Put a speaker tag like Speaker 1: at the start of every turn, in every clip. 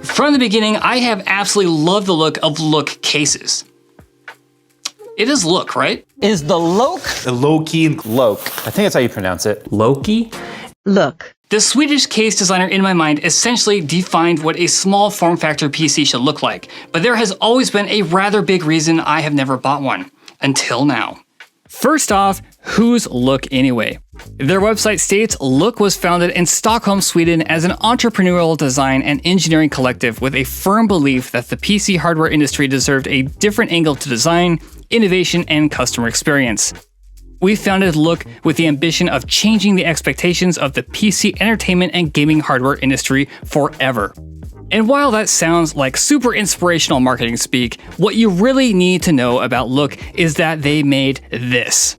Speaker 1: From the beginning, I have absolutely loved the look of Louqe cases. It is Louqe, right?
Speaker 2: Is the Louqe?
Speaker 3: The Louqe.
Speaker 2: Louqe. I think that's how you pronounce it.
Speaker 1: Louqe?
Speaker 4: Louqe.
Speaker 1: The Swedish case designer in my mind essentially defined what a small form factor PC should look like, but there has always been a rather big reason I have never bought one. Until now. First off, who's Louqe anyway? Their website states Louqe was founded in Stockholm, Sweden as an entrepreneurial design and engineering collective with a firm belief that the PC hardware industry deserved a different angle to design, innovation, and customer experience. We founded Louqe with the ambition of changing the expectations of the PC entertainment and gaming hardware industry forever. And while that sounds like super inspirational marketing speak, what you really need to know about Louqe is that they made this.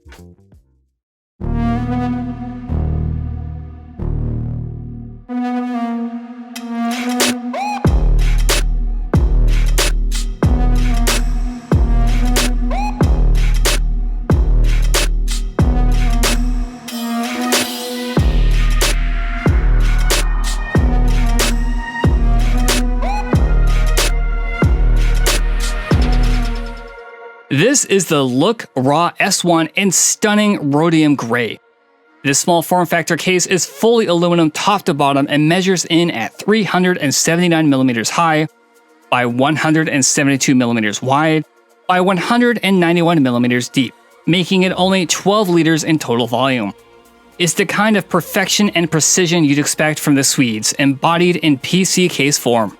Speaker 1: This is the Louqe Raw S1 in stunning rhodium gray. This small form factor case is fully aluminum top to bottom and measures in at 379mm high by 172mm wide by 191mm deep, making it only 12 liters in total volume. It's the kind of perfection and precision you'd expect from the Swedes, embodied in PC case form.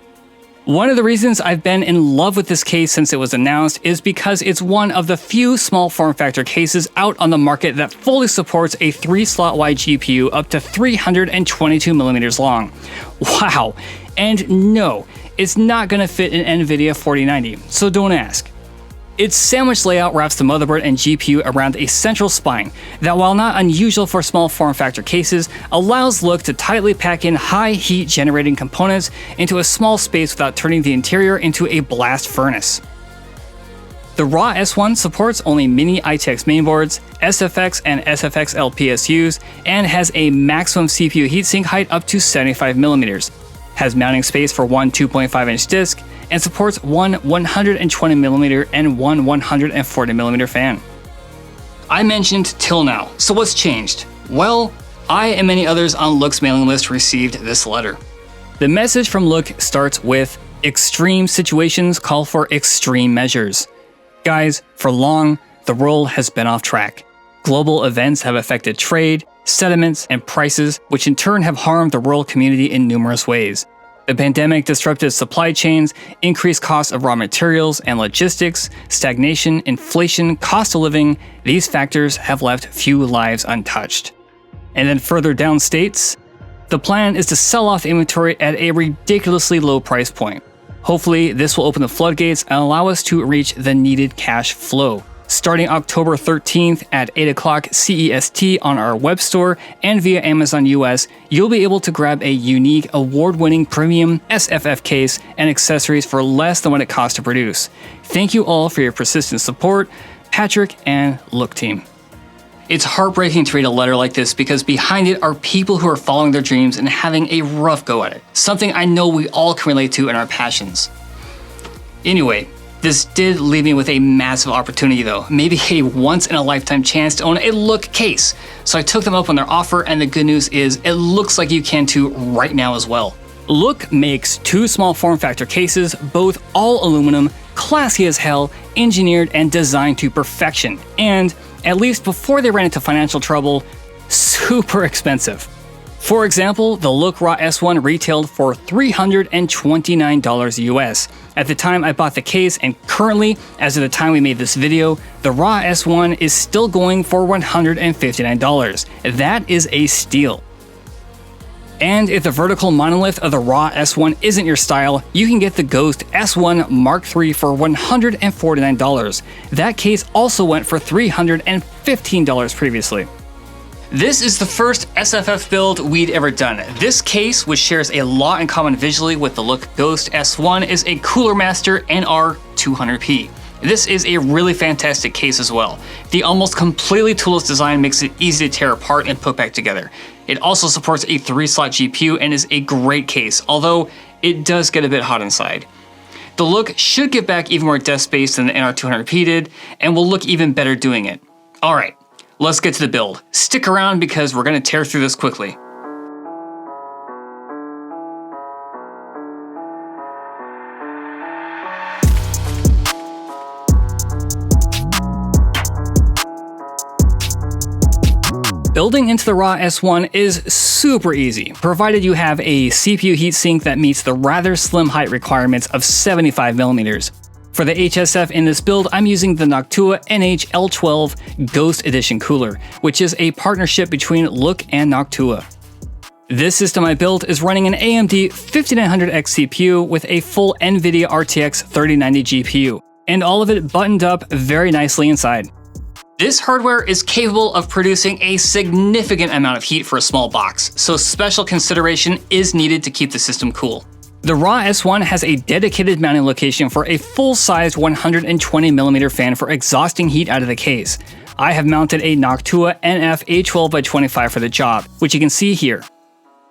Speaker 1: One of the reasons I've been in love with this case since it was announced is because it's one of the few small form factor cases out on the market that fully supports a 3-slot wide GPU up to 322mm long. Wow! And no, it's not gonna fit an NVIDIA 4090, so don't ask. Its sandwich layout wraps the motherboard and GPU around a central spine that, while not unusual for small form factor cases, allows Louqe to tightly pack in high heat generating components into a small space without turning the interior into a blast furnace. The Raw S1 supports only mini ITX mainboards, SFX and SFX-L PSUs, and has a maximum CPU heatsink height up to 75mm, has mounting space for one 2.5-inch disc, and supports one 120mm and one 140mm fan. I mentioned till now, so what's changed? Well, I and many others on Louqe's mailing list received this letter. The message from Louqe starts with, "Extreme situations call for extreme measures." Guys, for long, the world has been off track. Global events have affected trade, sentiments, and prices, which in turn have harmed the world community in numerous ways. The pandemic disrupted supply chains, increased costs of raw materials and logistics, stagnation, inflation, cost of living. These factors have left few lives untouched. And then further down states, the plan is to sell off inventory at a ridiculously low price point. Hopefully, this will open the floodgates and allow us to reach the needed cash flow. Starting October 13th at 8 o'clock CEST on our web store and via Amazon US, you'll be able to grab a unique, award-winning premium SFF case and accessories for less than what it costs to produce. Thank you all for your persistent support, Patrick and Louqe team. It's heartbreaking to read a letter like this because behind it are people who are following their dreams and having a rough go at it, something I know we all can relate to in our passions. Anyway, this did leave me with a massive opportunity though, maybe a once-in-a-lifetime chance to own a Louqe case. So I took them up on their offer, and the good news is it looks like you can too right now as well. Louqe makes two small form factor cases, both all aluminum, classy as hell, engineered and designed to perfection, and, at least before they ran into financial trouble, super expensive. For example, the Louqe Raw S1 retailed for $329 US at the time I bought the case, and currently, as of the time we made this video, the Raw S1 is still going for $159. That is a steal. And if the vertical monolith of the Raw S1 isn't your style, you can get the Ghost S1 Mark III for $149. That case also went for $315 previously. This is the first SFF build we'd ever done. This case, which shares a lot in common visually with the Louqe Ghost S1, is a Cooler Master NR200P. This is a really fantastic case as well. The almost completely toolless design makes it easy to tear apart and put back together. It also supports a 3-slot GPU and is a great case, although it does get a bit hot inside. The Louqe should give back even more desk space than the NR200P did, and will look even better doing it. Alright, let's get to the build. Stick around because we're going to tear through this quickly. Building into the Raw S1 is super easy, provided you have a CPU heatsink that meets the rather slim height requirements of 75mm. For the HSF in this build, I'm using the Noctua NH-L12 Ghost Edition cooler, which is a partnership between Louqe and Noctua. This system I built is running an AMD 5900X CPU with a full NVIDIA RTX 3090 GPU, and all of it buttoned up very nicely inside. This hardware is capable of producing a significant amount of heat for a small box, so special consideration is needed to keep the system cool. The Raw S1 has a dedicated mounting location for a full-sized 120mm fan for exhausting heat out of the case. I have mounted a Noctua NF-A12x25 for the job, which you can see here.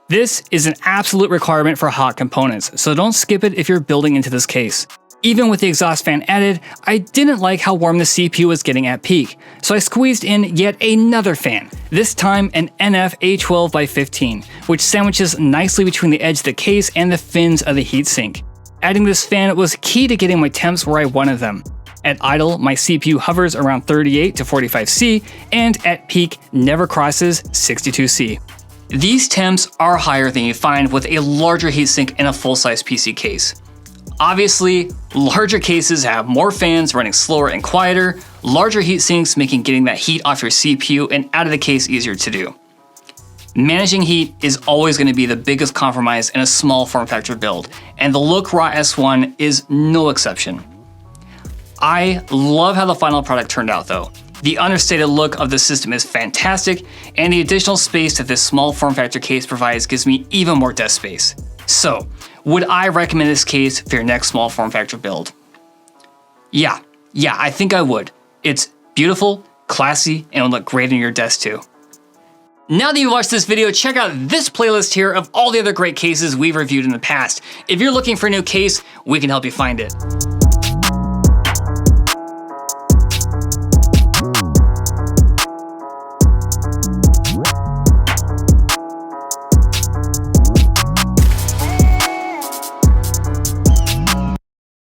Speaker 1: This is an absolute requirement for hot components, so don't skip it if you're building into this case. Even with the exhaust fan added, I didn't like how warm the CPU was getting at peak, so I squeezed in yet another fan, this time an NF-A12x15, which sandwiches nicely between the edge of the case and the fins of the heatsink. Adding this fan was key to getting my temps where I wanted them. At idle, my CPU hovers around 38 to 45C, and at peak never crosses 62C. These temps are higher than you find with a larger heatsink in a full-size PC case. Obviously, larger cases have more fans running slower and quieter, larger heat sinks making getting that heat off your CPU and out of the case easier to do. Managing heat is always going to be the biggest compromise in a small form factor build, and the Louqe Raw S1 is no exception. I love how the final product turned out though. The understated look of the system is fantastic, and the additional space that this small form factor case provides gives me even more desk space. So, would I recommend this case for your next small form factor build? Yeah, I think I would. It's beautiful, classy, and will look great on your desk too. Now that you've watched this video, check out this playlist here of all the other great cases we've reviewed in the past. If you're looking for a new case, we can help you find it.